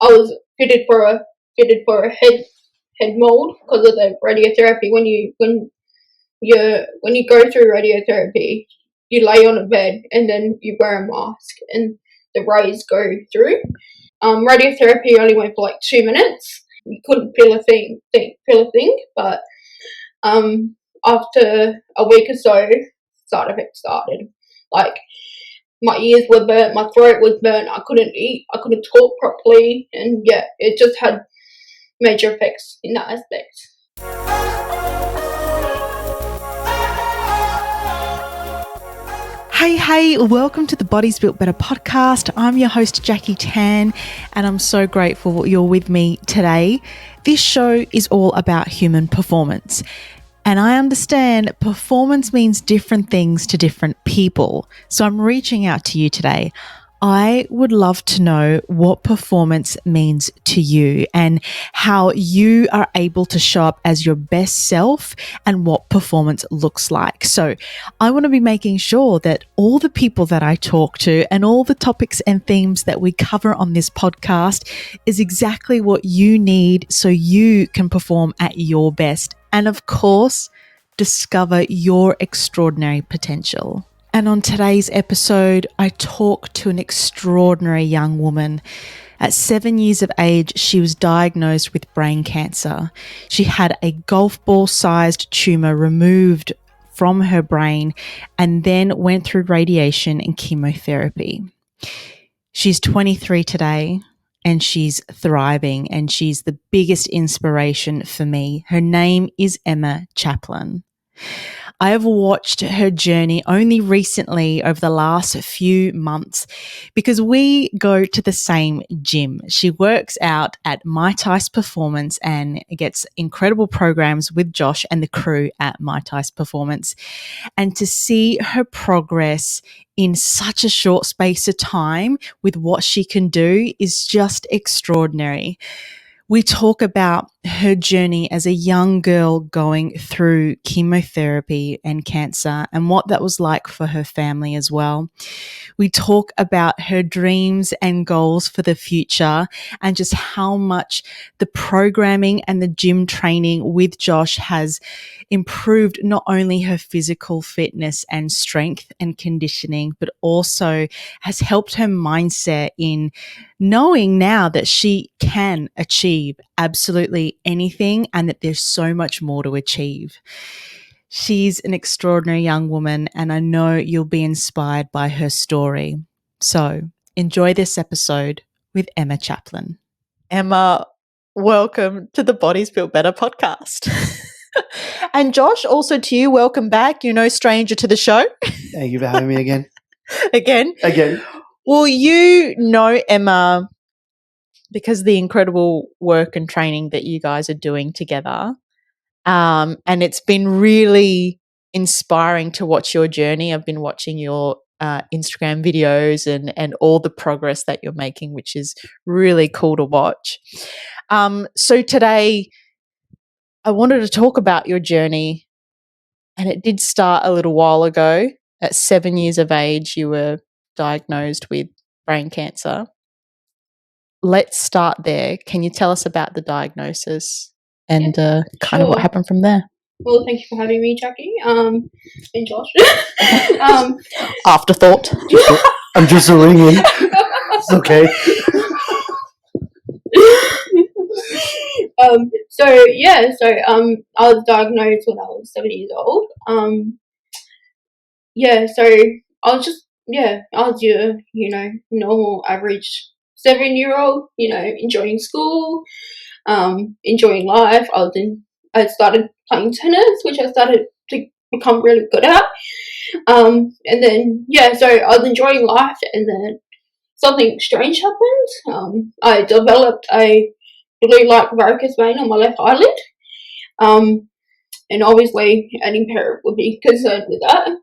I was fitted for a head mold because of the radiotherapy. When you go through radiotherapy, you lay on a bed and then you wear a mask and the rays go through. Radiotherapy only went for like 2 minutes. You couldn't feel a thing, but after a week or so, side effects started. Like my ears were burnt, my throat was burnt, I couldn't eat, I couldn't talk properly, and yeah, it just had major effects in that aspect. Hey, welcome to the Bodies Built Better podcast. I'm your host, Jackie Tan, and I'm so grateful you're with me today. This show is all about human performance. And I understand performance means different things to different people. So I'm reaching out to you today. I would love to know what performance means to you and how you are able to show up as your best self and what performance looks like. So I want to be making sure that all the people that I talk to and all the topics and themes that we cover on this podcast is exactly what you need so you can perform at your best. And of course, discover your extraordinary potential. And on today's episode, I talk to an extraordinary young woman. At 7 years of age, she was diagnosed with brain cancer. She had a golf ball-sized tumor removed from her brain and then went through radiation and chemotherapy. She's 23 today and she's thriving, and she's the biggest inspiration for me. Her name is Emma Chaplin. I have watched her journey only recently over the last few months because we go to the same gym. She works out at My Tice Performance and gets incredible programs with Josh and the crew at My Tice Performance. And to see her progress in such a short space of time with what she can do is just extraordinary. We talk about her journey as a young girl going through chemotherapy and cancer and what that was like for her family as well. We talk about her dreams and goals for the future and just how much the programming and the gym training with Josh has improved not only her physical fitness and strength and conditioning, but also has helped her mindset in knowing now that she can achieve absolutely anything and that there's so much more to achieve. She's an extraordinary young woman, and I know you'll be inspired by her story. So enjoy this episode with Emma Chaplin. Emma, welcome to the Bodies Built Better podcast. And Josh, also to you, welcome back. You're no stranger to the show. Thank you for having me again. Again. Well, you know Emma because of the incredible work and training that you guys are doing together. And it's been really inspiring to watch your journey. I've been watching your Instagram videos and all the progress that you're making, which is really cool to watch. So today I wanted to talk about your journey, and it did start a little while ago. At 7 years of age, you were diagnosed with brain cancer. Let's start there. Can you tell us about the diagnosis and kind of what happened from there? Well, thank you for having me, Jackie. And Josh. Afterthought. I'm just a ringing. It's okay. I was diagnosed when I was 7 years old. I was your, normal average 7-year-old, enjoying school, enjoying life. I started playing tennis, which I started to become really good at. So I was enjoying life, and then something strange happened. I developed a blue light varicose vein on my left eyelid. And obviously any parent would be concerned with that.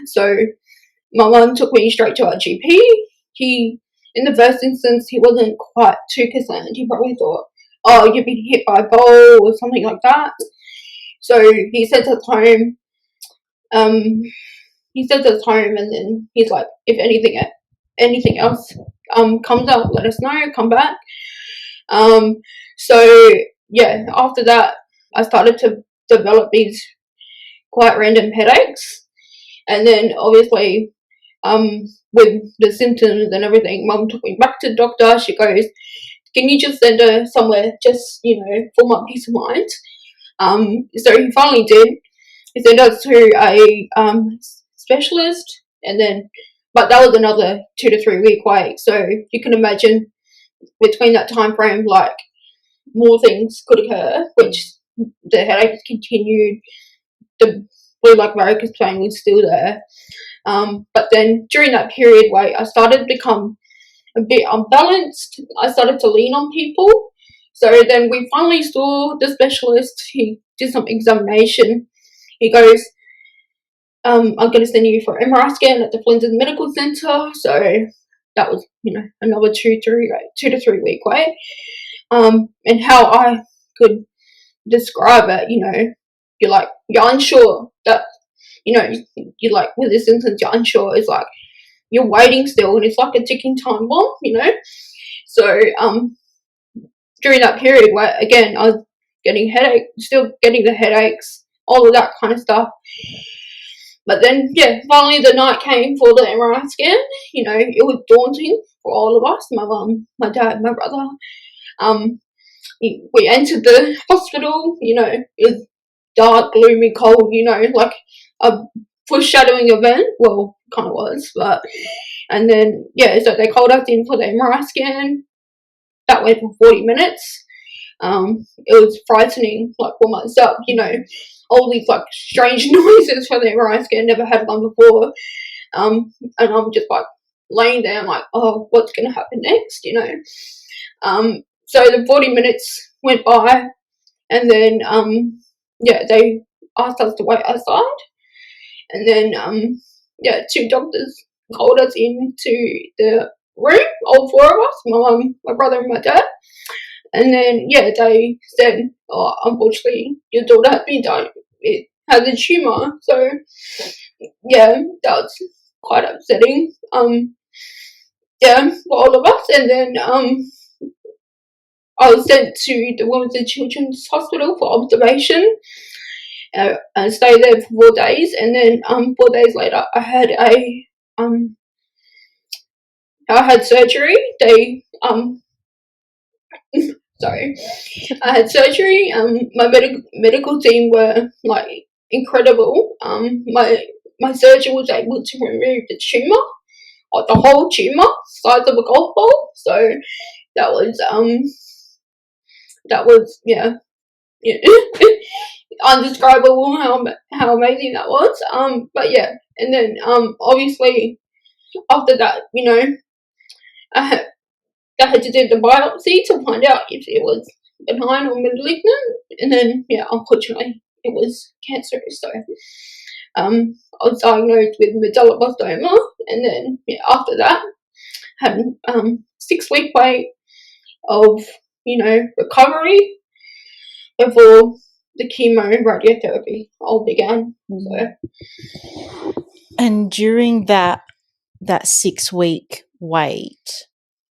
So my mum took me straight to our GP. In the first instance, he wasn't quite too concerned. He probably thought, oh, you've been hit by a ball or something like that. So he sent us home. And then he's like, if anything else comes up, let us know, come back. So yeah, after that, I started to develop these quite random headaches, and then obviously, with the symptoms and everything, Mum took me back to the doctor. She goes, "Can you just send her somewhere, just for my peace of mind?" So he finally did. He sent us to a specialist, and then, but that was another 2 to 3 week wait. So you can imagine between that time frame, like, more things could occur, which the headaches continued. The blue like varicose pain was still there. But then during that period, wait, I started to become a bit unbalanced. I started to lean on people. So then we finally saw the specialist. He did some examination. He goes, I'm going to send you for an MRI scan at the Flinders Medical Centre. So that was, another 2 to 3 week wait. And how I could describe it, you're unsure that, you're like, with the symptoms, you're unsure. It's like you're waiting still, and it's like a ticking time bomb, So during that period where, again, I was getting headache, still getting the headaches, all of that kind of stuff. But then, yeah, finally the night came for the MRI scan. It was daunting for all of us, my mum, my dad, my brother. We entered the hospital, it was dark, gloomy, cold, like a foreshadowing event. Well, kind of was, but, and then, yeah, so they called us in for the MRI scan. That went for 40 minutes. It was frightening, like, for myself, all these, like, strange noises for the MRI scan, never had one before. And I'm just, like, laying there, I'm like, oh, what's going to happen next, So the 40 minutes went by, and then, they asked us to wait outside. And then, two doctors called us into the room, all four of us, my mum, my brother, and my dad. And then, they said, oh, unfortunately, your daughter has been diagnosed. It has a tumour. So, that was quite upsetting. For all of us. And then, I was sent to the Women's and Children's Hospital for observation. And stayed there for 4 days. And then, 4 days later, I had surgery. Sorry, I had surgery. My medical team were, like, incredible. My surgeon was able to remove the tumour, like the whole tumour, size of a golf ball. So that was yeah, undescribable how amazing that was. But yeah, and then obviously after that, I had to do the biopsy to find out if it was benign or malignant, and then, unfortunately, it was cancerous. So, I was diagnosed with medulloblastoma, and then, after that, had 6 week wait of, recovery before the chemo radiotherapy all began. So, And during that 6 week wait,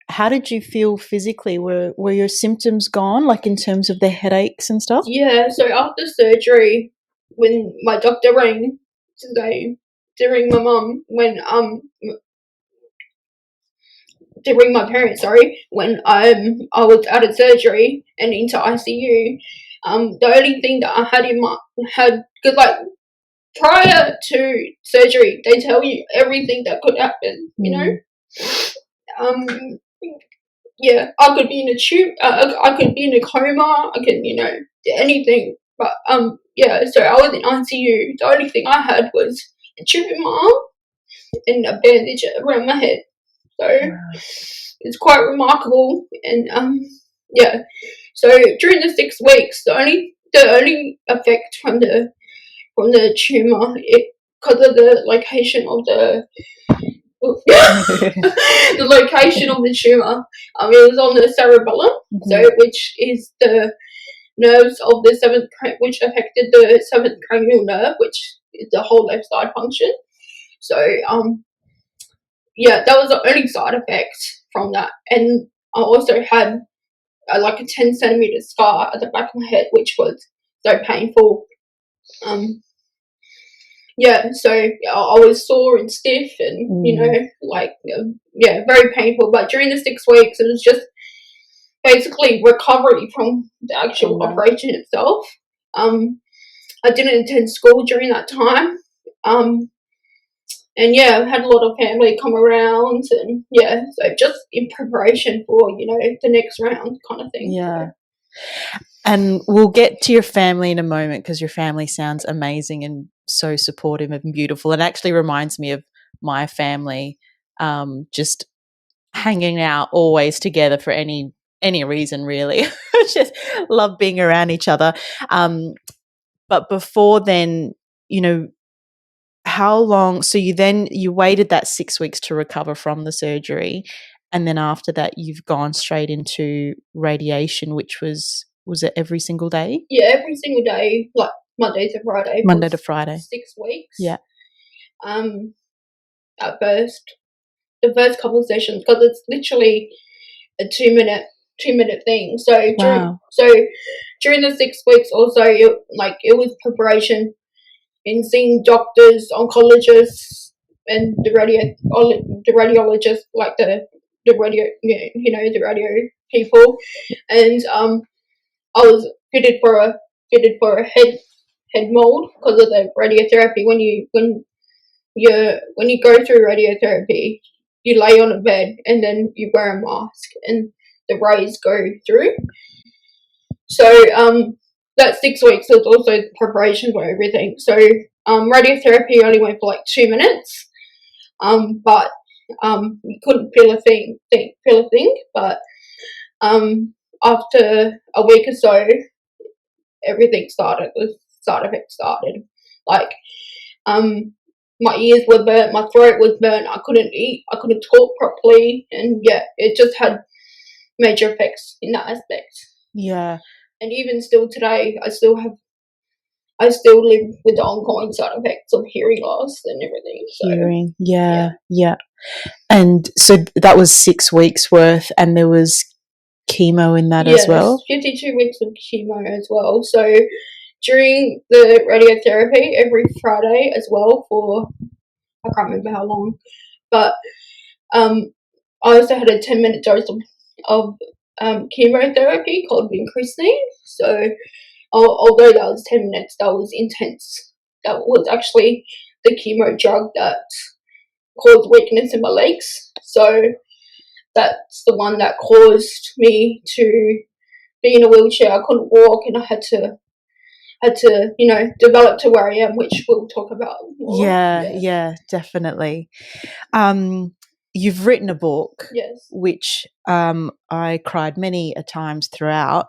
how did you feel physically? Were your symptoms gone, like in terms of the headaches and stuff? Yeah, so after surgery, when my doctor rang to ring my mum, to ring my parents, sorry, when I was out of surgery and into ICU, the only thing that I had because, like, prior to surgery, they tell you everything that could happen, I could be in a tube, I could be in a coma, I could, anything. But, so I was in ICU. The only thing I had was a tube in my arm and a bandage around my head. So it's quite remarkable. And, so during the 6 weeks, the only effect from the tumour, because of the location of the the location of the tumour, it was on the cerebellum, so which is the nerves of the which affected the seventh cranial nerve, which is the whole left side function. So that was the only side effect from that. And I also had like a 10 centimeter scar at the back of my head, which was so painful. So I was sore and stiff, and very painful. But during the 6 weeks, it was just basically recovery from the actual operation itself. I didn't attend school during that time. I had a lot of family come around, and so just in preparation for the next round kind of thing. Yeah. And we'll get to your family in a moment, because your family sounds amazing and so supportive and beautiful. It actually reminds me of my family, just hanging out always together for any reason, really. Just love being around each other. But before then, how long? So you waited that 6 weeks to recover from the surgery, and then after that, you've gone straight into radiation, which was it every single day? Yeah, every single day, like Monday to Friday. Monday to Friday. 6 weeks. Yeah. At first, the first couple of sessions, because it's literally a 2-minute thing. So during the 6 weeks, also it was preparation in seeing doctors, oncologists, and the radiologists, like the radio, the radio people, and I was fitted for a head mold because of the radiotherapy. When you go through radiotherapy, you lay on a bed and then you wear a mask and the rays go through. So that 6 weeks was also preparation for everything. So radiotherapy only went for like 2 minutes, but you couldn't feel a thing. But after a week or so, everything started. The side effects started. Like my ears were burnt, my throat was burnt. I couldn't eat. I couldn't talk properly, and it just had major effects in that aspect. Yeah. And even still today, I still live with the ongoing side effects of hearing loss and everything. So, hearing, yeah. And so that was 6 weeks worth, and there was chemo in that as well? 52 weeks of chemo as well. So during the radiotherapy, every Friday as well for, I can't remember how long, but I also had a 10-minute dose of chemotherapy called vincristine. So although that was 10 minutes, that was intense. That was actually the chemo drug that caused weakness in my legs. So that's the one that caused me to be in a wheelchair. I couldn't walk, and I had to develop to where I am, which we'll talk about more. Yeah, definitely. You've written a book, yes, which I cried many a times throughout.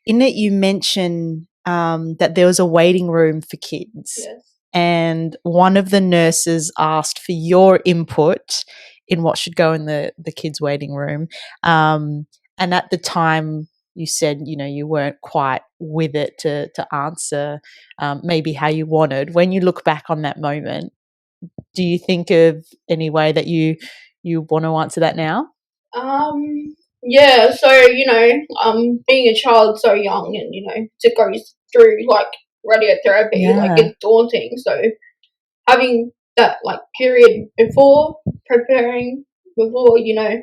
In it, you mention that there was a waiting room for kids. Yes. And one of the nurses asked for your input in what should go in the kids' waiting room. And at the time, you said, you weren't quite with it to answer maybe how you wanted. When you look back on that moment, do you think of any way that you want to answer that now? Yeah, so, being a child so young and, to go through, like, radiotherapy, like, it's daunting. So having that, like, period before preparing, you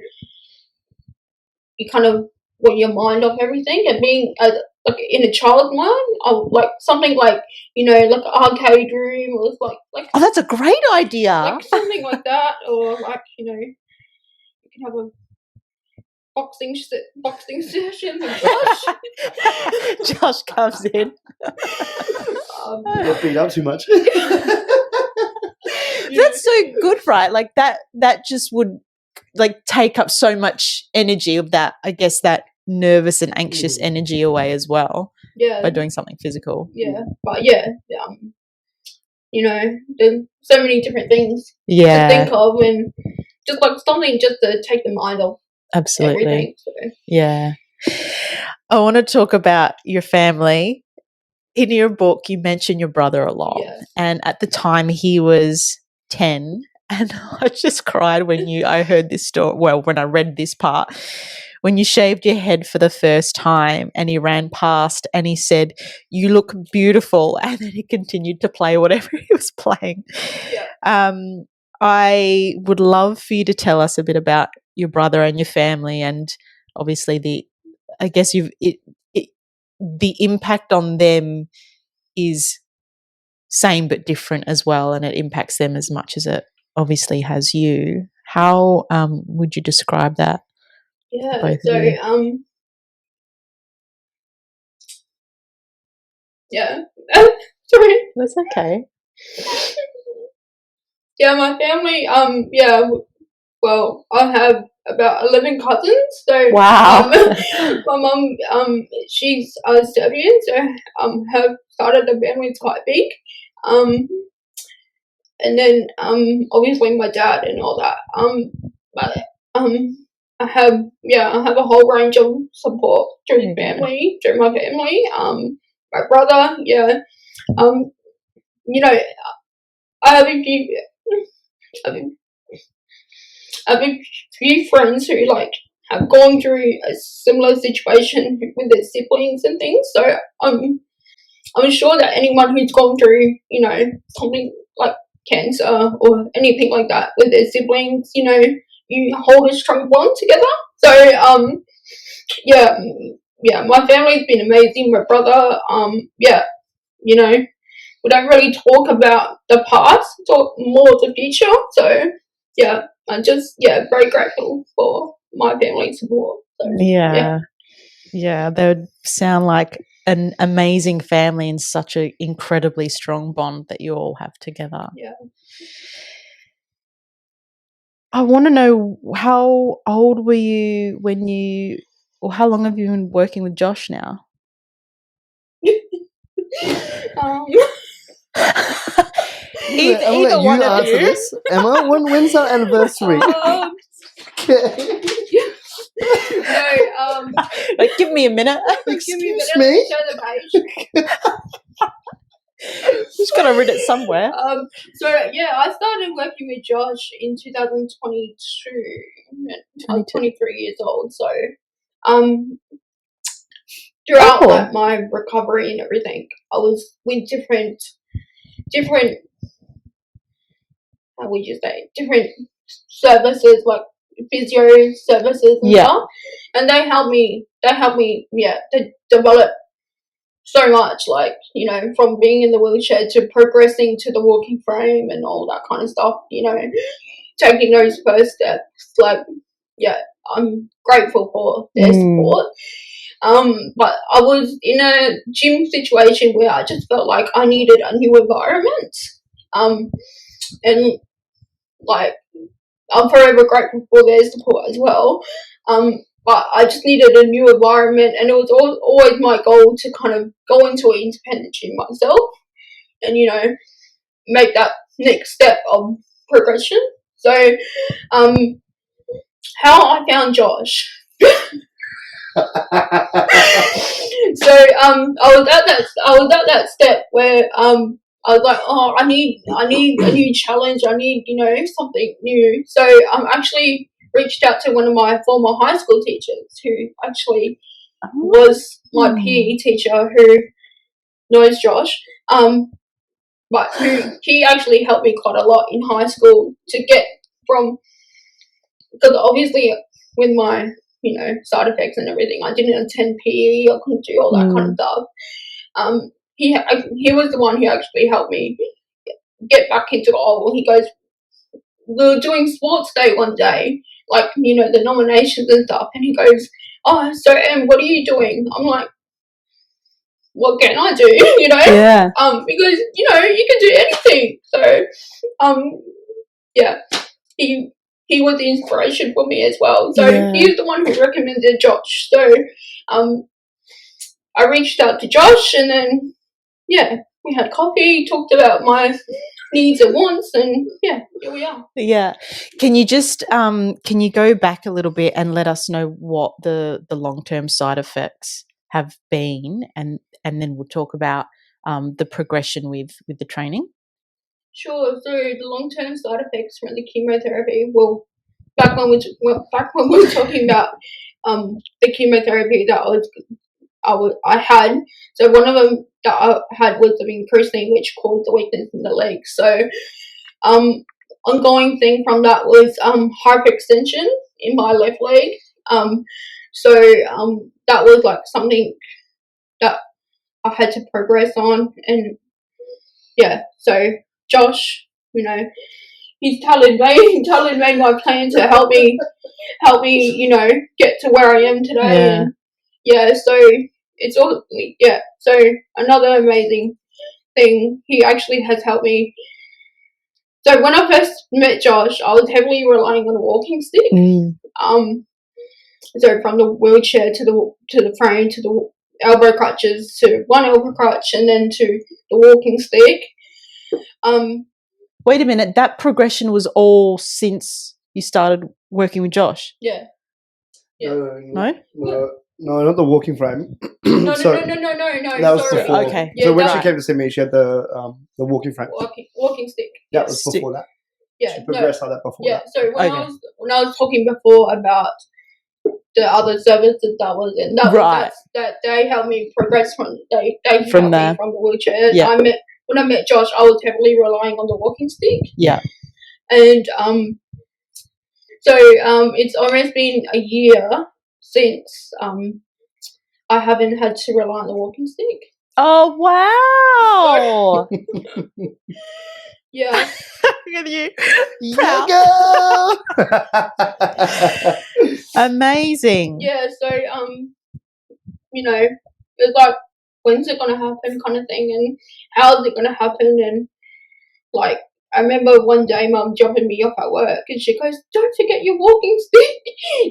kind of want your mind off everything, and being, like, in a child's mind, like, something like, like an arcade room, or like oh, that's a great idea. Like, something like that, or, like, you can have a boxing session with Josh. Josh comes in. Get beat up too much. That's so good, right? Like that just would like take up so much energy of that, I guess, that nervous and anxious energy away as well. Yeah. By doing something physical. Yeah. But there's so many different things to think of, and just like something just to take the mind off. Absolutely. Everything, so. Yeah. I want to talk about your family. In your book, you mention your brother a lot. Yes. And at the time, he was 10. And I just cried when I heard this story. Well, when I read this part, when you shaved your head for the first time and he ran past and he said, "You look beautiful," and then he continued to play whatever he was playing. Yeah. I would love for you to tell us a bit about your brother and your family, and obviously the impact on them is same but different as well, and it impacts them as much as it obviously has you. How would you describe that? Yeah. Both So of you. Yeah. Sorry. That's okay. Yeah, my family. Yeah. Well, I have about 11 cousins. So Wow. my mum, she's Serbian, so her side of the family is quite big. And then obviously my dad and all that. But I have a whole range of support through my family. My brother, yeah. You know, I have a few. I have a few friends who like have gone through a similar situation with their siblings and things. So I'm sure that anyone who's gone through, something like cancer or anything like that with their siblings, you hold a strong bond together. So yeah, my family's been amazing. My brother, we don't really talk about the past, talk more the future. So yeah, I'm just very grateful for my family's support. So, yeah, they would sound like an amazing family and such an incredibly strong bond that you all have together. Yeah. I want to know, how old were you or how long have you been working with Josh now? Either one you of answer you. this, Emma. When's our anniversary? Okay. No, like, give me a minute. Excuse me. Show the page. Just got to read it somewhere. So yeah, I started working with Josh in 2022. I was 23 years old. So, throughout like my recovery and everything, I was with different. How would you say, different services like physio services and stuff, and they helped me. To develop so much, like, from being in the wheelchair to progressing to the walking frame and all that kind of stuff, taking those first steps. Like, yeah, I'm grateful for their support. But I was in a gym situation where I just felt like I needed a new environment. And like, I'm forever grateful for their support as well. But I just needed a new environment, and it was always my goal to kind of go into an independent gym myself and, make that next step of progression. So, how I found Josh. So, I was at that step where, I was like, oh, I need a new challenge. I need, something new. So actually reached out to one of my former high school teachers who actually was my PE teacher who knows Josh. But he actually helped me quite a lot in high school to get from, because obviously with my, side effects and everything, I didn't attend PE, I couldn't do all that kind of stuff. He was the one who actually helped me get back into it. He goes, we were doing sports day one day, like, the nominations and stuff, and he goes, oh, so Em, what are you doing? I'm like, what can I do? Yeah. Because, you can do anything. So, yeah, he was the inspiration for me as well. So he's the one who recommended Josh. So, I reached out to Josh, and then, we had coffee, talked about my needs and wants, and here we are. Yeah. Can you just can you go back a little bit and let us know what the long-term side effects have been, and then we'll talk about the progression with the training? Sure. So the long-term side effects from the chemotherapy, well, back when we were talking about the chemotherapy that I had. So one of them that I had was the increasing, which caused the weakness in the leg. So ongoing thing from that was hyperextension in my left leg. So that was like something that I had to progress on, and yeah. So Josh, he's totally made my plan to help me, get to where I am today, and so it's all So another amazing thing, he actually has helped me. So when I first met Josh, I was heavily relying on a walking stick. So from the wheelchair to the frame to the elbow crutches to one elbow crutch and then to the walking stick. Wait a minute, that progression was all since you started working with Josh? Yeah. No, not the walking frame. No. That was before. Okay. So when she came to see me, she had the walking frame. Walking stick. That was before that. Yeah. She progressed like that before that. So when I was talking before about the other services that was in, that they helped me progress from they helped me from the wheelchair. Yeah. When I met Josh, I was heavily relying on the walking stick. Yeah. And so it's almost been a year since I haven't had to rely on the walking stick. Oh wow! Yeah. Look at you. Yeah. Amazing. Yeah. So it's like, when's it gonna happen, kind of thing, and how's it gonna happen, and like. I remember one day Mum dropping me off at work and she goes, "Don't forget your walking stick."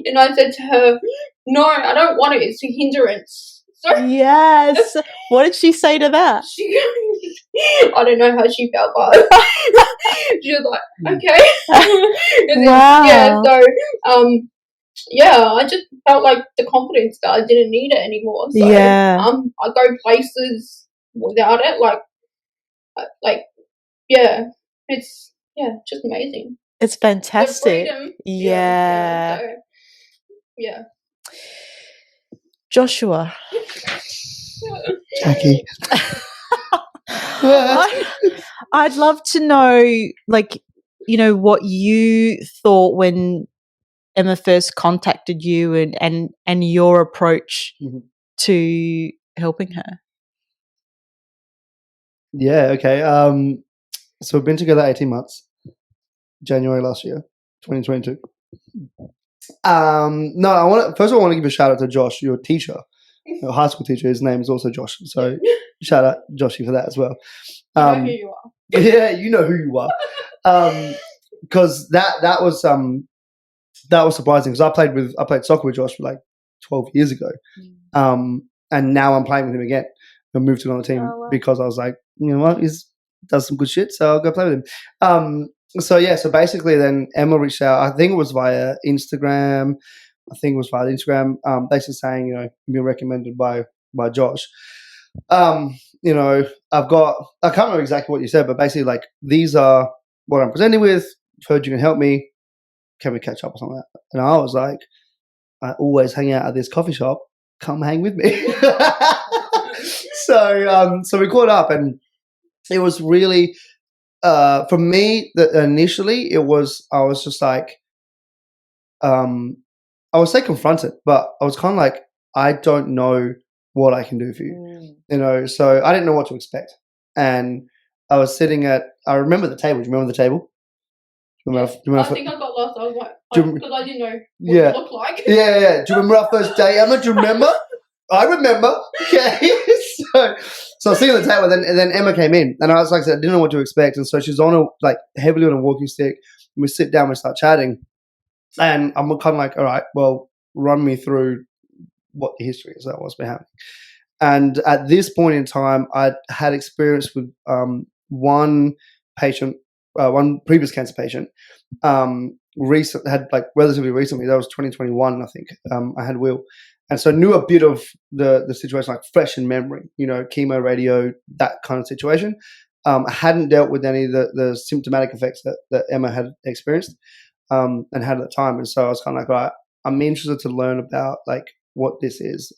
And I said to her, "No, I don't want it. It's a hindrance." So yes. What did she say to that? She goes, I don't know how she felt, but she was like, "Okay." Wow. Yeah. So I just felt like the confidence that I didn't need it anymore. So I go places without it, it's just amazing. It's fantastic. The freedom. Yeah. Yeah. Joshua. Jackie. I'd love to know, what you thought when Emma first contacted you and your approach to helping her. Yeah, okay. So we've been together 18 months. January last year, 2022. First of all, I want to give a shout out to Josh, your teacher, your high school teacher. His name is also Josh. So shout out Joshy for that as well. You know who you are. Yeah, you know who you are. Because that was surprising because I played soccer with Josh for like 12 years ago. And now I'm playing with him again. I moved to another team because I was like, you know what, he's does some good shit, so I'll go play with him. So basically then Emma reached out. I think it was via Instagram. Basically saying, you've been recommended by Josh. I can't remember exactly what you said, but basically like, these are what I'm presenting with. Heard you can help me. Can we catch up or something like that? And I was like, I always hang out at this coffee shop. Come hang with me. So we caught up, and it was really, for me, initially I was just like, I would say confronted, but I was kind of like, I don't know what I can do for you, so I didn't know what to expect. And I was sitting I remember the table. Do you remember the table? I think I got lost. I was like, because I didn't know what it looked like. Yeah. Do you remember our first day, Emma? Do you remember? I remember. Okay. So I was sitting at the table, and then Emma came in, and I was like I said, I didn't know what to expect. And so she's heavily on a walking stick. And we sit down, we start chatting, and I'm kind of like, all right, well, run me through what the history is, what's been happening. And at this point in time, I'd had experience with one patient, one previous cancer patient, relatively recently. That was 2021, I think. I had Will. And so I knew a bit of the situation, like fresh in memory, chemo, radio, that kind of situation. I hadn't dealt with any of the symptomatic effects that Emma had experienced and had at the time. And so I was kind of like, all right, I'm interested to learn about like what this is,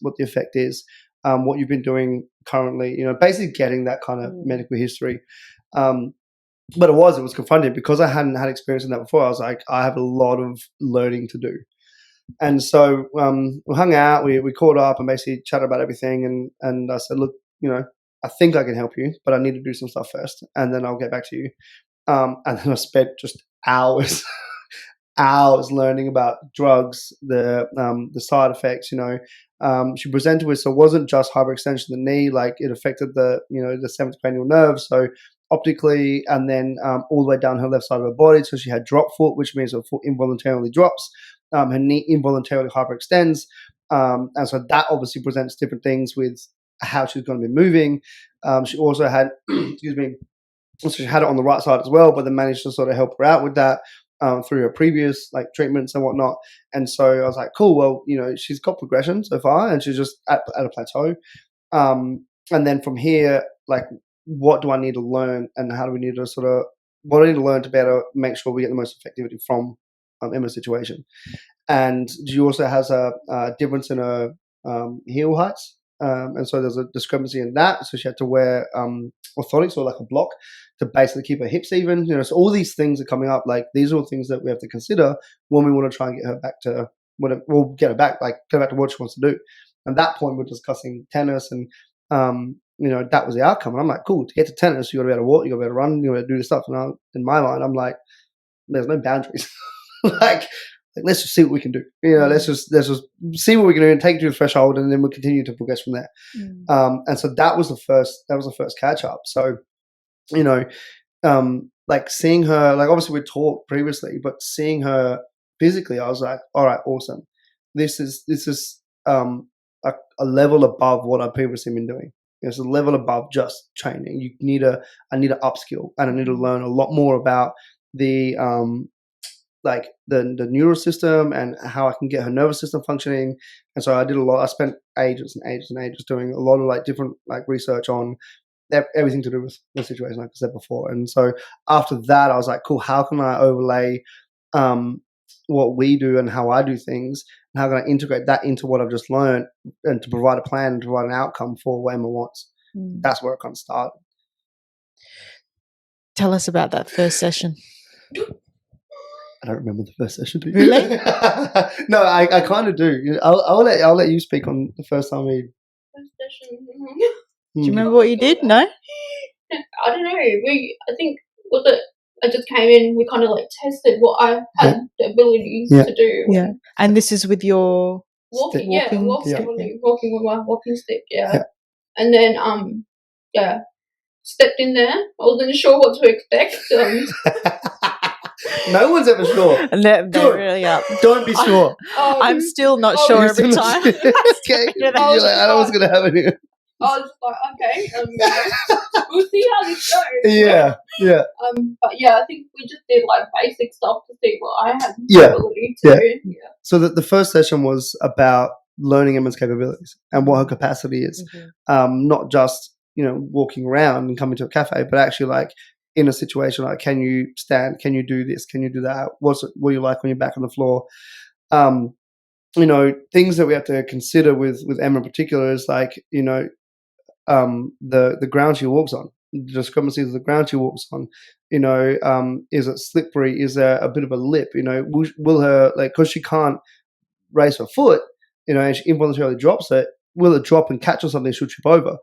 what the effect is, what you've been doing currently, basically getting that kind of medical history. But it was confronting because I hadn't had experience in that before. I was like, I have a lot of learning to do. And so we hung out, we caught up and basically chatted about everything. And I said, look, I think I can help you, but I need to do some stuff first, and then I'll get back to you. And then I spent just hours, hours learning about drugs, the side effects. She presented with, so it wasn't just hyperextension of the knee, like it affected the seventh cranial nerve, so optically, and then all the way down her left side of her body. So she had drop foot, which means her foot involuntarily drops. Her knee involuntarily hyperextends. And so that obviously presents different things with how she's going to be moving. She also had, excuse me, so she had it on the right side as well, but then managed to sort of help her out with that through her previous like treatments and whatnot. And so I was like, cool, well, she's got progression so far and she's just at a plateau. And then from here, like, what do I need to learn and how do we need to what do I need to learn to better make sure we get the most effectivity from Emma's situation? And she also has a difference in her heel heights. And so there's a discrepancy in that. So she had to wear orthotics or like a block to basically keep her hips even. So all these things are coming up. Like these are all things that we have to consider when we want to try and get her back to we'll get her back, like go back to what she wants to do. At that point, we're discussing tennis and that was the outcome. And I'm like, cool, to get to tennis, you got to be able to walk, you got to be able to run, you got to do this stuff. And in my mind, I'm like, there's no boundaries. like let's just see what we can do. Let's just see what we can do and take it to the threshold, and then we'll continue to progress from there. And so that was the first catch up. So, like seeing her, like obviously we talked previously, but seeing her physically, I was like, all right, awesome. This is a level above what I've previously been doing. It's a level above just training. I need to upskill, and I need to learn a lot more about the the neural system and how I can get her nervous system functioning. And so I did a lot. I spent ages and ages and ages doing a lot of like different like research on everything to do with the situation, like I said before. And so after that, I was like, cool, how can I overlay what we do and how I do things, and how can I integrate that into what I've just learned and to provide a plan and to provide an outcome for what Emma wants. That's where it kind of started. Tell us about that first session. I don't remember the first session. Really? No, I kind of do. I'll let you speak on the first time we. First session. Do you remember what you did? No. I don't know. I think was it. I just came in. We kind of like tested what I had the abilities to do. Yeah, and this is with your walking with my walking stick. Yeah. And then stepped in there. I wasn't sure what to expect. No one's ever sure. They're really up. Don't be sure. I'm still not sure every time. Okay. I don't know what's going to happen here. I was like, okay, we'll see how this goes. Yeah. But yeah, I think we just did like basic stuff to see what I had the ability to do. Yeah. So the first session was about learning Emma's capabilities and what her capacity is. Not just, walking around and coming to a cafe, but actually like in a situation like, can you stand? Can you do this? Can you do that? What are you like when you're back on the floor? Things that we have to consider with Emma in particular is like, the ground she walks on, the discrepancies of the ground she walks on. Is it slippery? Is there a bit of a lip? Will her, like, because she can't raise her foot, and she involuntarily drops it, will it drop and catch on something she'll trip over?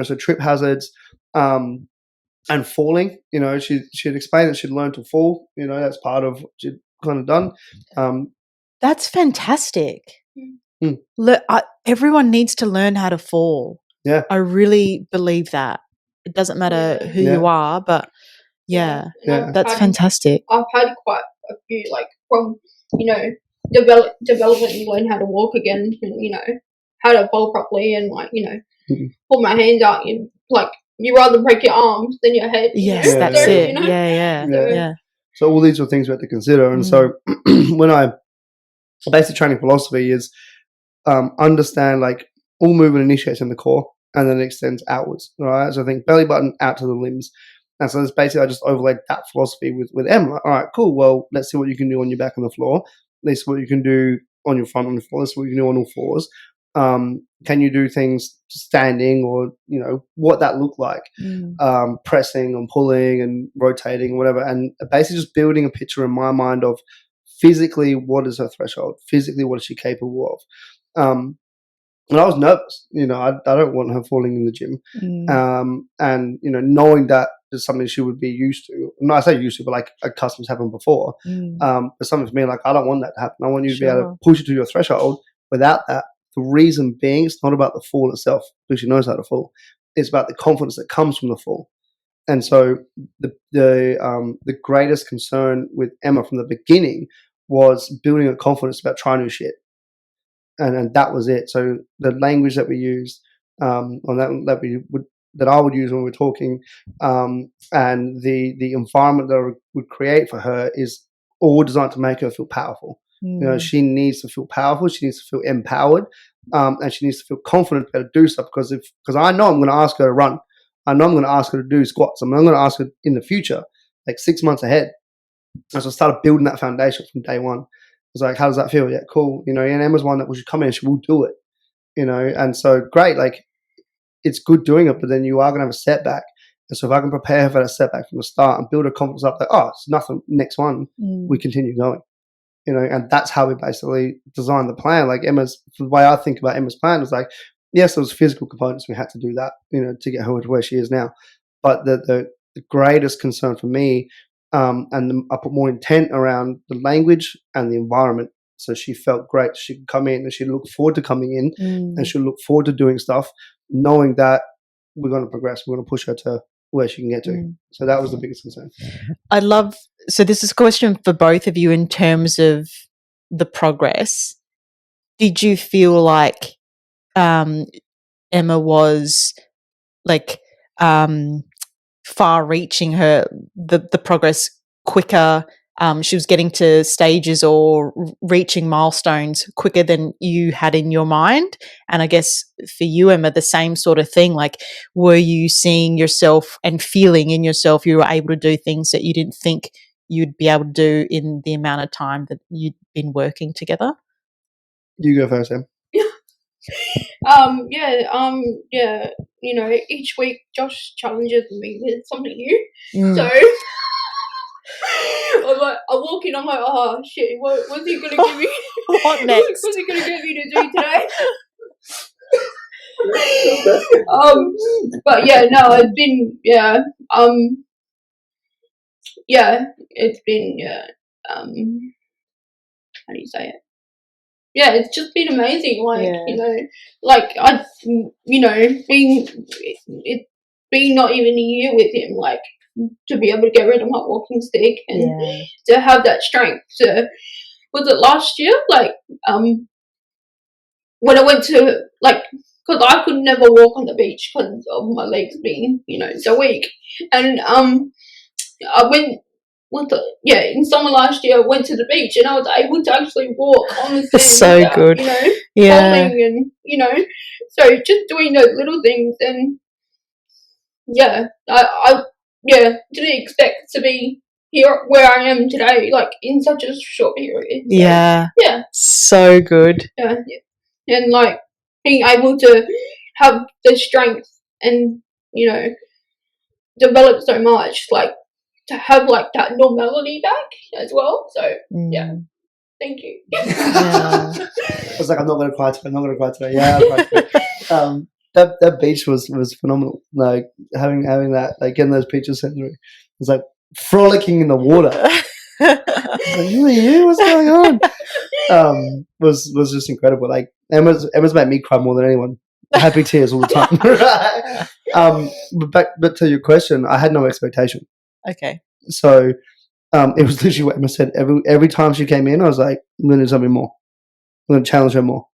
So trip hazards, and falling. She'd explained that she'd learned to fall. That's part of what she'd kind of done. That's fantastic. Look, everyone needs to learn how to fall. Yeah, I really believe that. It doesn't matter who you are, but that's fantastic. I've had quite a few, like from development. You learn how to walk again, and how to fall properly, and like put my hands out. You rather break your arms than your head. Yes, that's it. Yeah. So all these are things we have to consider, and so when basic training philosophy is understand like all movement initiates in the core and then it extends outwards, right? So I think belly button out to the limbs. And so that's basically, I just overlaid that philosophy with Emma. All right, cool. Well, let's see what you can do when you're back on the floor. This is what you can do on your front on your floor. This is what you can do on all fours. Can you do things standing, or what that looked like, pressing and pulling and rotating, whatever, and basically just building a picture in my mind of physically what is her threshold, physically what is she capable of. And I was nervous, I don't want her falling in the gym. And, knowing that is something she would be used to. No, I say used to, but like accustomed to happen before. But something for me, like, I don't want that to happen. I want you to be able to push it to your threshold without that. The reason being, it's not about the fall itself, because she knows how to fall. It's about the confidence that comes from the fall. And so the greatest concern with Emma from the beginning was building a confidence about trying new shit. And that was it. So the language that we used, that I would use when we're talking, and the environment that I would create for her is all designed to make her feel powerful. She needs to feel powerful. She needs to feel empowered, and she needs to feel confident to be able to do stuff. Because I know I'm going to ask her to run. I know I'm going to ask her to do squats. I'm going to ask her in the future, like 6 months ahead. And so I started building that foundation from day one. It's like, how does that feel? Yeah, cool. And Emma's one that will come in and she will do it. And so great. Like, it's good doing it, but then you are going to have a setback. And so if I can prepare her for that setback from the start and build her confidence up, like, oh, it's nothing. Next one, we continue going. And that's how we basically designed the plan. Like the way I think about Emma's plan is like, yes, there was physical components. We had to do that, to get her to where she is now. But the greatest concern for me, and I put more intent around the language and the environment. So she felt great. She could come in and she looked forward to coming in, and she'll look forward to doing stuff, knowing that we're going to progress. We're going to push her to where she can get to. So that was the biggest concern. So this is a question for both of you in terms of the progress. Did you feel like Emma was like far-reaching the progress quicker? She was getting to stages or reaching milestones quicker than you had in your mind. And I guess for you, Emma, the same sort of thing. Like, were you seeing yourself and feeling in yourself you were able to do things that you didn't think you'd be able to do in the amount of time that you'd been working together? You go first, Em. Each week Josh challenges me with something new. So I walk in, I'm like, oh shit, what's he gonna give me? What next? What's he gonna get me to do today? But yeah, no, it's been it's been how do you say it? Yeah, it's just been amazing. Being not even a year with him, like, to be able to get rid of my walking stick and to have that strength. Was it last year? Like, when I went to, like, because I could never walk on the beach because of my legs being, so weak. And I went. In summer last year, I went to the beach and I was able to actually walk on the sand. So without, good. falling and, so just doing those little things. And I didn't expect to be here where I am today, like, in such a short period. So, so good. And like being able to have the strength and, develop so much, like, to have like that normality back as well. So thank you. I was like, I'm not going to cry today. Yeah, I cried. That beach was phenomenal. Like having that, like getting those pictures sent through. It was like frolicking in the water. I was like, who are you? What's going on? Was just incredible. Like Emma's made me cry more than anyone. Happy tears all the time. But to your question, I had no expectation. Okay. So it was literally what Emma said. Every time she came in, I was like, I'm going to do something more. I'm going to challenge her more.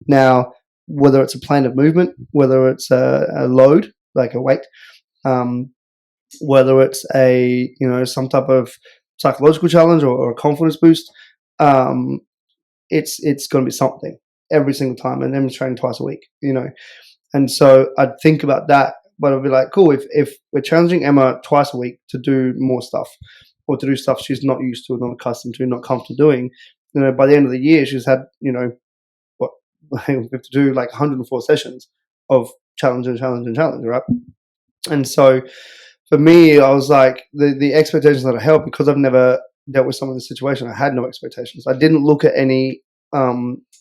Now, whether it's a plane of movement, whether it's a load, like a weight, whether it's a some type of psychological challenge or a confidence boost, it's going to be something every single time. And Emma's training twice a week, And so I'd think about that. But I'd be like, cool, if we're challenging Emma twice a week to do more stuff or to do stuff she's not used to, not accustomed to, not comfortable doing, By the end of the year, she's had, what, we have to do like 104 sessions of challenge, right? And so for me, I was like, the expectations that I held, because I've never dealt with someone in this situation, I had no expectations. I didn't look at any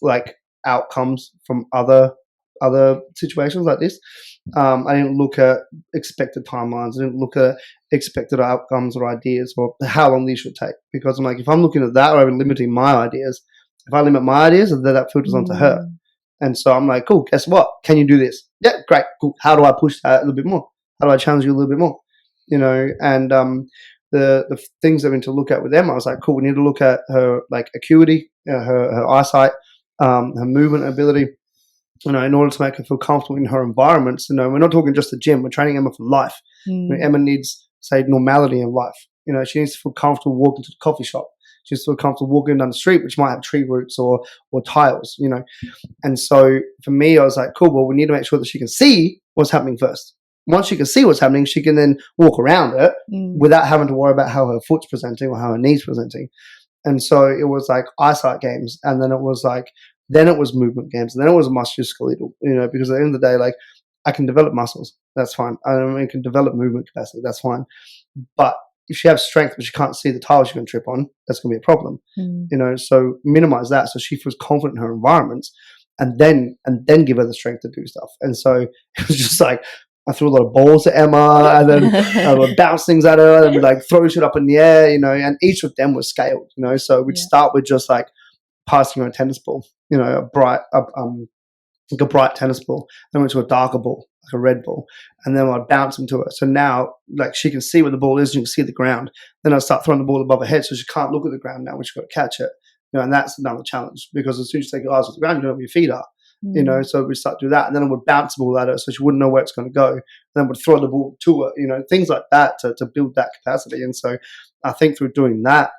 like outcomes from other situations like this. I didn't look at expected timelines. I didn't look at expected outcomes or ideas or how long these should take, because I'm like, if I'm looking at that, or I'm limiting my ideas, if I limit my ideas, then that filters onto her. And so I'm like, cool, guess what? Can you do this? Yeah, great, cool. How do I push that a little bit more? How do I challenge you a little bit more? And the things that we need to look at with Emma, I was like, cool, we need to look at her like acuity, her eyesight, her movement ability, in order to make her feel comfortable in her environments. We're not talking just the gym. We're training Emma for life. Emma needs, say, normality in life. She needs to feel comfortable walking to the coffee shop. She needs to feel comfortable walking down the street, which might have tree roots or tiles, And so for me, I was like, cool, well, we need to make sure that she can see what's happening first. Once she can see what's happening, she can then walk around it without having to worry about how her foot's presenting or how her knee's presenting. And so it was like eyesight games, and then it was movement games, and then it was musculoskeletal, because at the end of the day, like, I can develop muscles, that's fine. I can develop movement capacity, that's fine. But if she has strength but she can't see the tiles she's going to trip on, that's going to be a problem. So minimize that so she feels confident in her environments, and then give her the strength to do stuff. And so it was just like, I threw a lot of balls at Emma, and then I would bounce things at her, and we'd like throw shit up in the air, and each of them was scaled, so we'd start with just like passing her a tennis ball, a bright tennis ball, then went to a darker ball, like a red ball, and then I'd bounce them to her. So now, like, she can see where the ball is, and you can see the ground. Then I'd start throwing the ball above her head, so she can't look at the ground now when she's got to catch it. And that's another challenge, because as soon as you take your eyes off the ground, you don't know where your feet are. So we start to do that, and then I would bounce the ball at her so she wouldn't know where it's going to go. And then would throw the ball to her, things like that to build that capacity. And so I think through doing that,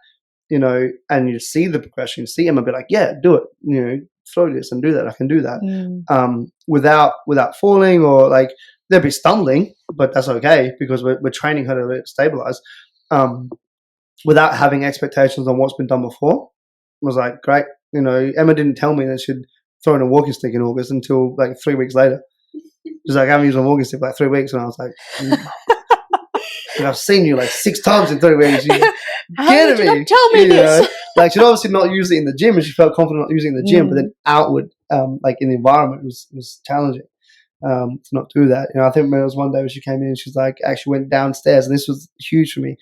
and you see the progression, you see Emma be like, yeah, do it, throw this and do that. I can do that, without falling, or like there'd be stumbling, but that's okay, because we're training her to stabilize, without having expectations on what's been done before. I was like, great. Emma didn't tell me that she'd thrown a walking stick in August until like 3 weeks later. She's like, I haven't used my walking stick for like 3 weeks, and I was like, I've seen you like 6 times in 3 weeks. How did you not tell me this? Like, she'd obviously not use it in the gym, and she felt confident not using it in the gym, but then outward, like in the environment, was challenging to not do that. I think there was one day when she came in, and she's like, actually went downstairs, and this was huge for me.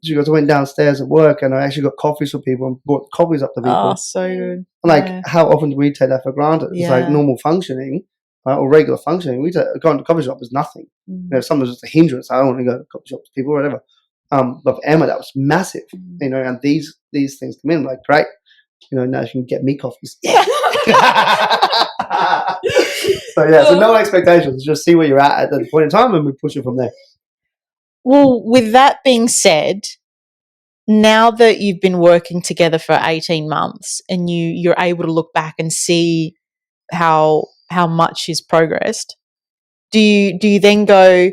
She goes, I went downstairs at work, and I actually got coffees for people and brought coffees up to people. Oh, so good. Like, how often do we take that for granted? It's like normal functioning, right, or regular functioning. We going to the coffee shop is nothing. Sometimes it's a hindrance. I don't want to go to coffee shops, people, or whatever. But for Emma, that was massive. And these things come in, like, great. Now she can get me coffees. Yeah. So no expectations. Just see where you're at that point in time, and we push it from there. Well, with that being said, now that you've been working together for 18 months and you're able to look back and see how much she's progressed, do you then go,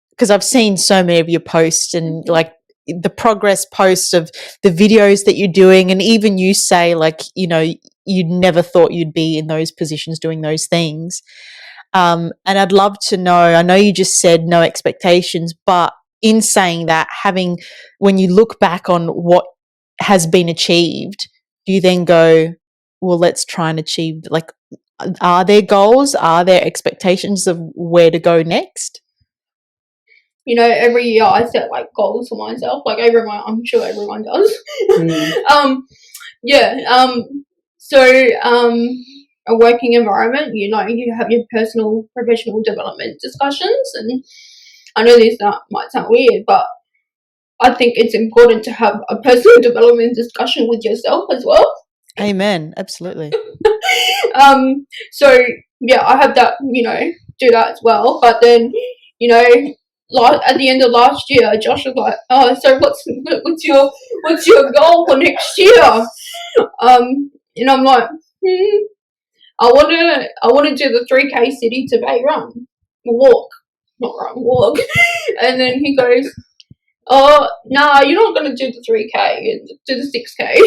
because I've seen so many of your posts and like the progress posts of the videos that you're doing, and even you say like, you'd never thought you'd be in those positions doing those things. And I'd love to know, I know you just said no expectations, but in saying that, when you look back on what has been achieved, do you then go, well, let's try and achieve, like, are there goals? Are there expectations of where to go next? Every year I set like goals for myself, like I'm sure everyone does. A working environment, you have your personal professional development discussions, and I know this might sound weird, but I think it's important to have a personal development discussion with yourself as well. Amen. Absolutely. I have that, do that as well. But then, at the end of last year, Josh was like, "Oh, so what's your goal for next year?" And I'm like, I want to do the 3K city to bay run, walk. And then he goes, oh, no, you're not going to do the 3K, do the 6K.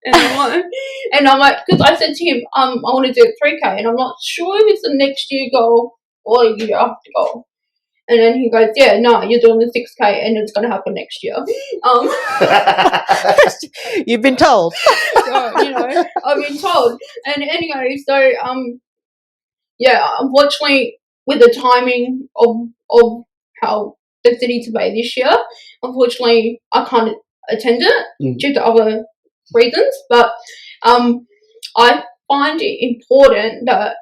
And I'm like, because I said to him, I want to do a 3K, and I'm not sure if it's the next year goal or a year after goal. And then he goes, yeah, no, you're doing the 6K, and it's going to happen next year. You've been told. So, I've been told. And anyway, so unfortunately, with the timing of how the city's away this year, unfortunately, I can't attend it due to other reasons. But I find it important that,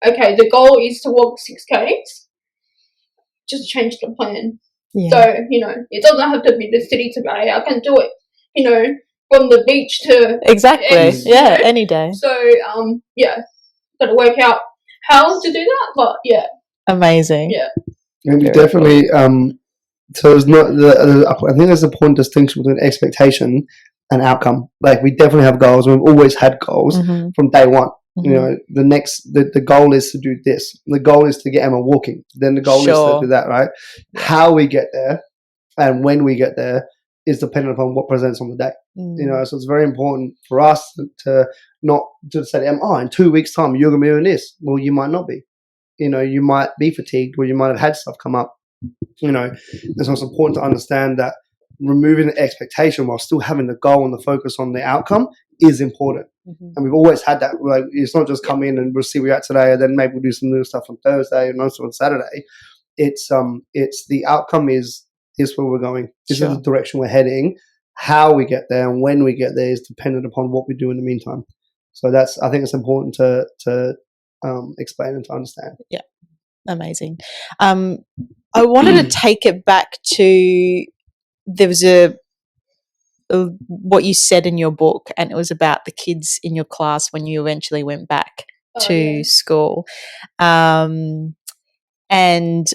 okay, the goal is to walk 6Ks, just change the plan. Yeah. So, it doesn't have to be the city today. I can do it, from the beach to exactly. Any day. So, got to work out how to do that, but yeah. Amazing. Yeah. And we definitely, so it's not, I think there's a important distinction between expectation and outcome. Like, we definitely have goals, and we've always had goals from day one. The goal is to do this. The goal is to get Emma walking. Then the goal is to do that, right? How we get there and when we get there is dependent upon what presents on the day. So it's very important for us to not just say to Emma, in 2 weeks' time, you're going to be doing this. Well, you might not be. You might be fatigued, or you might have had stuff come up. And so it's important to understand that removing the expectation while still having the goal and the focus on the outcome is important. And we've always had that. Like, it's not just come in and we'll see where we're at today, and then maybe we'll do some new stuff on Thursday and also on Saturday. It's the outcome is where we're going. This is the direction we're heading. How we get there and when we get there is dependent upon what we do in the meantime. So I think it's important to explain and to understand. Yeah, amazing. I wanted to take it back to, there was what you said in your book, and it was about the kids in your class when you eventually went back to school. And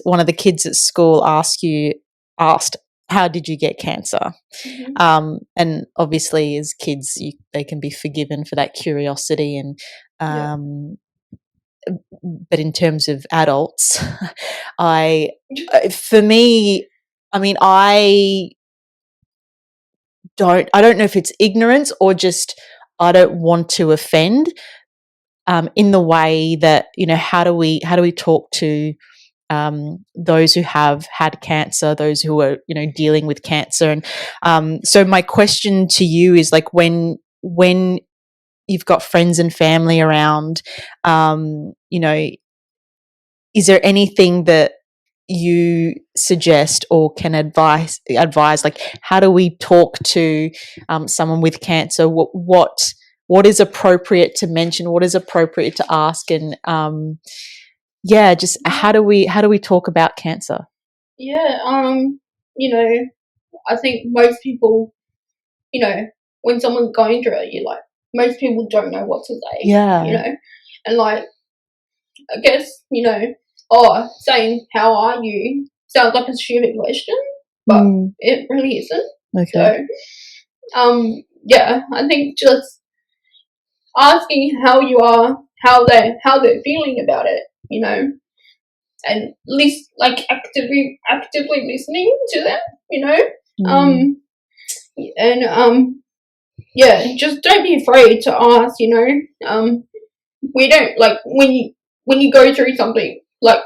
one of the kids at school asked, how did you get cancer? And obviously as kids, they can be forgiven for that curiosity, and but in terms of adults, I don't know if it's ignorance or just I don't want to offend in the way that, how do we talk to those who have had cancer, those who are, dealing with cancer. And so my question to you is, like, when you've got friends and family around, is there anything that you suggest or can advise, like, how do we talk to someone with cancer? What is appropriate to mention? What is appropriate to ask? And just how do we talk about cancer? I think most people, when someone's going through it, most people don't know what to say. And like, I guess, saying how are you sounds like a stupid question, but it really isn't. Okay. So I think just asking how you are, how they're feeling about it, and actively listening to them, just don't be afraid to ask. We don't, like, when you go through something like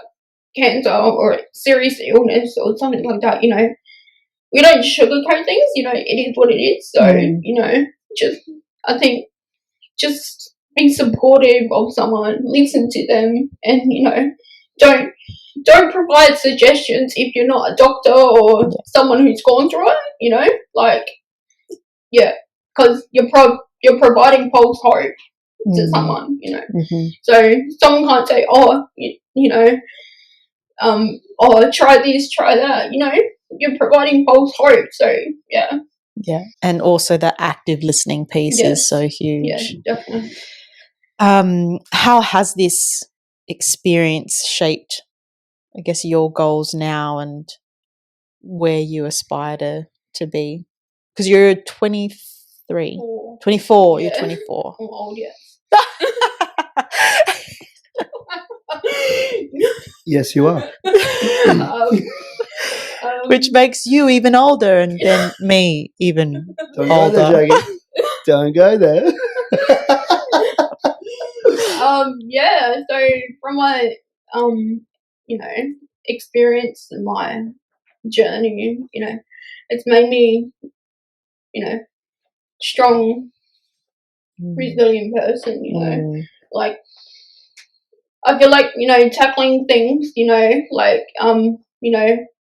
cancer or serious illness or something like that, we don't sugarcoat things. It is what it is. So I think just be supportive of someone, listen to them, and don't provide suggestions if you're not a doctor or someone who's gone through it. Because you're providing false hope to someone. So someone can't say, try this, try that. You're providing false hope. So yeah, and also the active listening piece is so huge. Yeah, definitely. How has this experience shaped, I guess, your goals now and where you aspire to be? Because you're 23. 24. Yeah. You're 24. I'm old, yes. Yes, you are. Which makes you even older, and then me even Don't older. go there, Jackie. Don't go there. Yeah, so from my experience and my journey, it's made me, strong, resilient person, like I feel like, tackling things,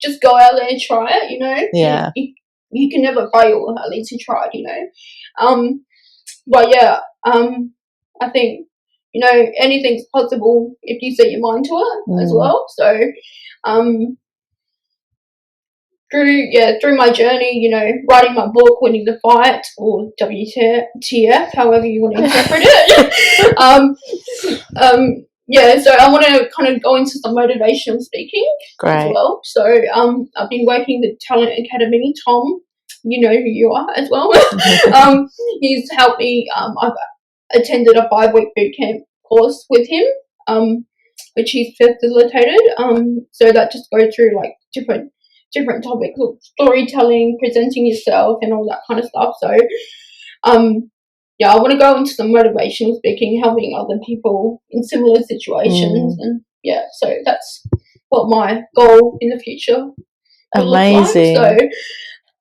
just go out there and try it, Yeah. You can never fail, at least you tried, but yeah, I think, anything's possible if you set your mind to it as well. So, through my journey, writing my book, Winning the Fight, or WTF, however you want to interpret it. So I want to kind of go into some motivational speaking as well. So I've been working with Talent Academy. Tom, you know who you are as well. He's helped me. I've attended a 5-week boot camp course with him, which he's facilitated. So that just goes through like different topics of storytelling, presenting yourself, and all that kind of stuff. So, I want to go into some motivational speaking, helping other people in similar situations, and so that's what my goal in the future will Amazing. look like. So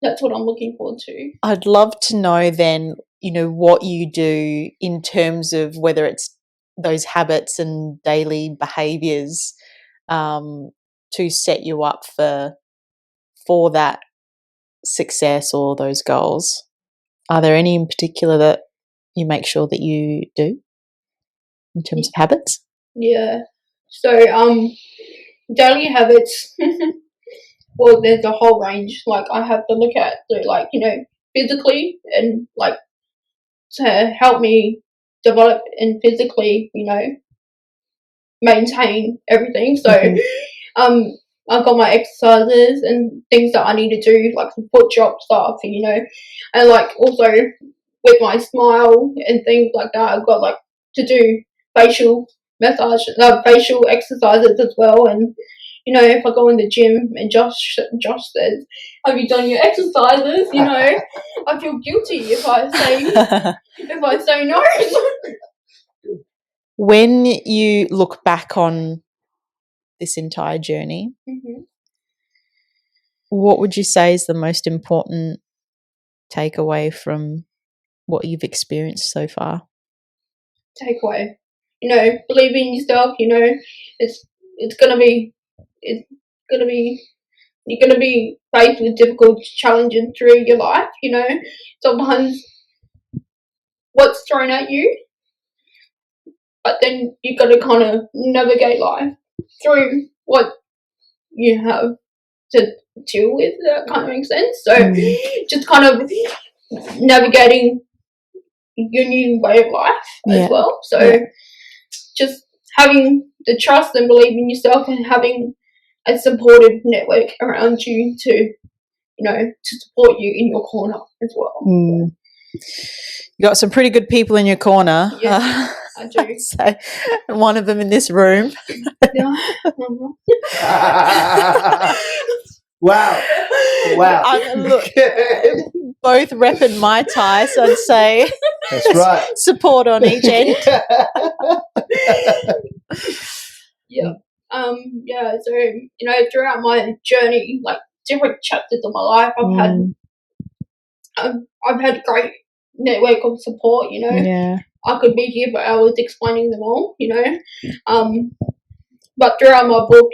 that's what I'm looking forward to. I'd love to know then, what you do in terms of whether it's those habits and daily behaviours to set you up for that success or those goals. Are there any in particular that you make sure that you do in terms of habits? Yeah. So daily habits. Well, there's a whole range. Like I have to look at physically and like to help me develop and physically, maintain everything. So I've got my exercises and things that I need to do, like some foot drop stuff, and like also with my smile and things like that, I've got like to do facial massage, facial exercises as well. And if I go in the gym and Josh says, "Have you done your exercises?" I feel guilty if I say no. When you look back on this entire journey, what would you say is the most important takeaway from what you've experienced so far? Takeaway, believe in yourself. It's gonna be you're gonna be faced with difficult challenges through your life. Sometimes what's thrown at you, but then you got to kind of navigate life through what you have to deal with. That kind of makes sense. So just kind of navigating your new way of life as well. So just having the trust and believe in yourself and having a supportive network around you to support you in your corner as well. You got some pretty good people in your corner. Yeah, I do. So one of them in this room. Yeah. Wow. Look, both repping my tie, so I'd say that's right. Support on each end. Yeah. So throughout my journey, like different chapters of my life, I've had great network of support. I could be here for hours explaining them all. But throughout my book,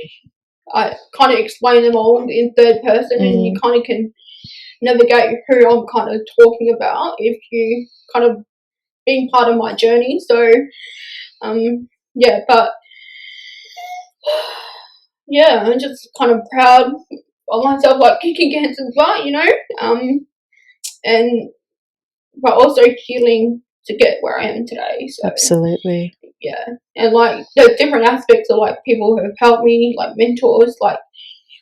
I kind of explain them all in third person, and you kind of can navigate who I'm kind of talking about if you kind of being part of my journey. So, I'm just kind of proud of myself, like kicking cancer's butt, but also healing to get where I am today. So absolutely. Yeah. And like the different aspects of like people who have helped me, like mentors, like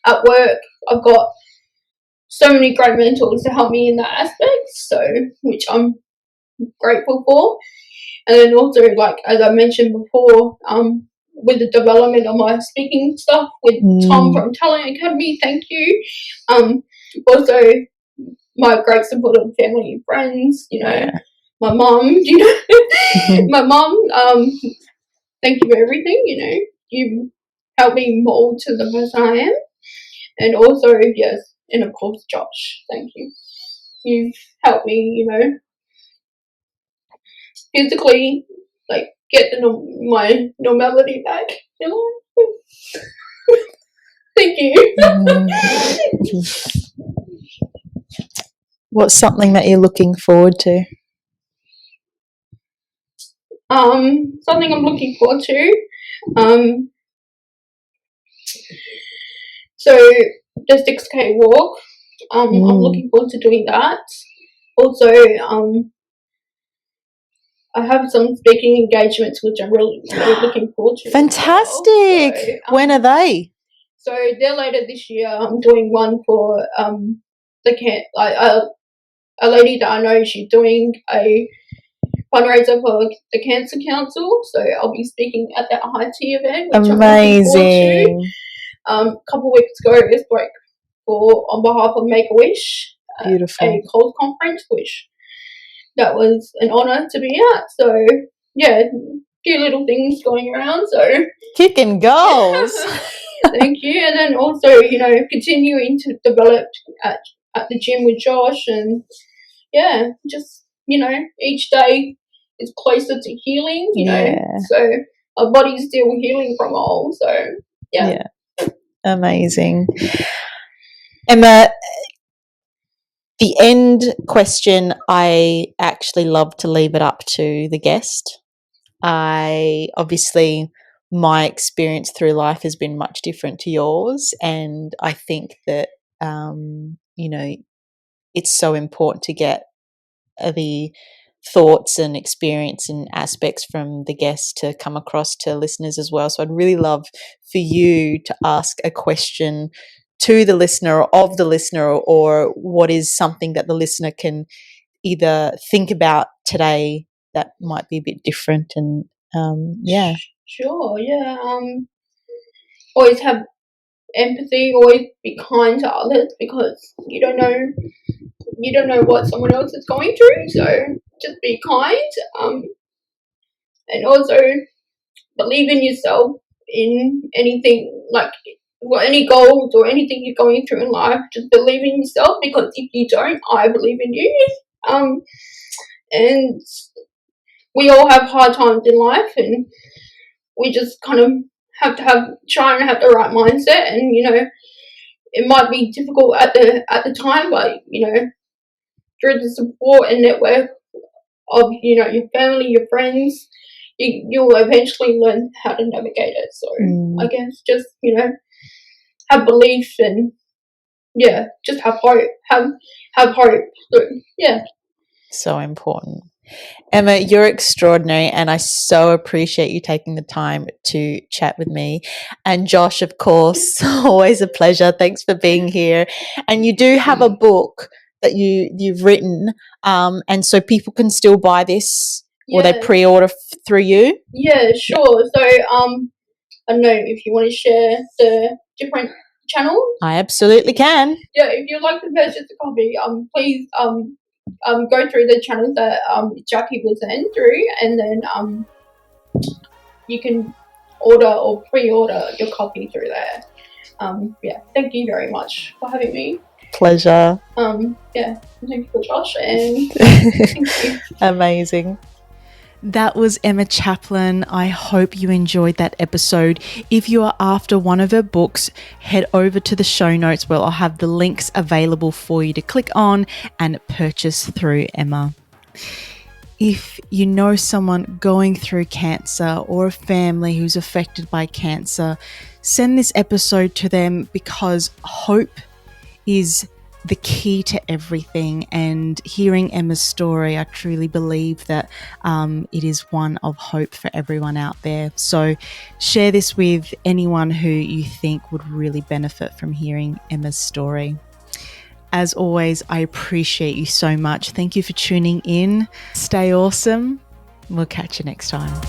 at work, I've got so many great mentors to help me in that aspect, so which I'm grateful for. And then also, like as I mentioned before, with the development of my speaking stuff with Tom from Talent Academy, thank you. Also my great support of family and friends, my mum, my mum, thank you for everything, you helped me mold to the person I am. And also, yes, and of course, Josh, thank you. You've helped me, physically, like, get my normality back, Thank you. What's something that you're looking forward to? Something I'm looking forward to. So the 6K walk. I'm looking forward to doing that. Also, I have some speaking engagements which I'm really looking forward to. Fantastic. Well. So, when are they? So they're later this year. I'm doing one for a lady that I know. She's doing a fundraiser for the Cancer Council. So I'll be speaking at that high tea event, which Amazing. I'm looking forward to. A couple of weeks ago, it was on behalf of Make a Wish, Beautiful. a cold conference, which that was an honour to be at. So yeah, a few little things going around. So kicking goals. Thank you. And then also, continuing to develop at the gym with Josh, and just each day is closer to healing. So our body's still healing from all. So yeah. Amazing. Emma, the end question, I actually love to leave it up to the guest. Obviously, my experience through life has been much different to yours, and I think that it's so important to get the thoughts and experience and aspects from the guests to come across to listeners as well. So I'd really love for you to ask a question to the listener or of the listener, or what is something that the listener can either think about today that might be a bit different. And Sure. Always have empathy, always be kind to others, because you don't know what someone else is going through, so just be kind, and also believe in yourself, in anything, like any goals or anything you're going through in life. Just believe in yourself, because if you don't, I believe in you. And we all have hard times in life, and we just kind of have to try and have the right mindset. And it might be difficult at the time, but through the support and network of your family, your friends, you'll eventually learn how to navigate it. So I guess just have belief, and just have hope. Have hope. So, so important. Emma, you're extraordinary, and I so appreciate you taking the time to chat with me. And Josh, of course, always a pleasure. Thanks for being here. And you do have a book that you've written, and so people can still buy this, or they pre-order through you? Yeah, sure. So I don't know if you want to share the different channels. I absolutely can. Yeah, if you'd like to purchase a copy, please go through the channels that Jackie was in through, and then you can order or pre-order your copy through there. Thank you very much for having me. Pleasure. Thank you for Josh, and thank you. Amazing. That was Emma Chaplin. I hope you enjoyed that episode. If you are after one of her books, head over to the show notes where I'll have the links available for you to click on and purchase through Emma. If you know someone going through cancer or a family who's affected by cancer, send this episode to them, because hope is the key to everything. And hearing Emma's story, I truly believe that it is one of hope for everyone out there. So share this with anyone who you think would really benefit from hearing Emma's story. As always, I appreciate you so much. Thank you for tuning in. Stay awesome. We'll catch you next time.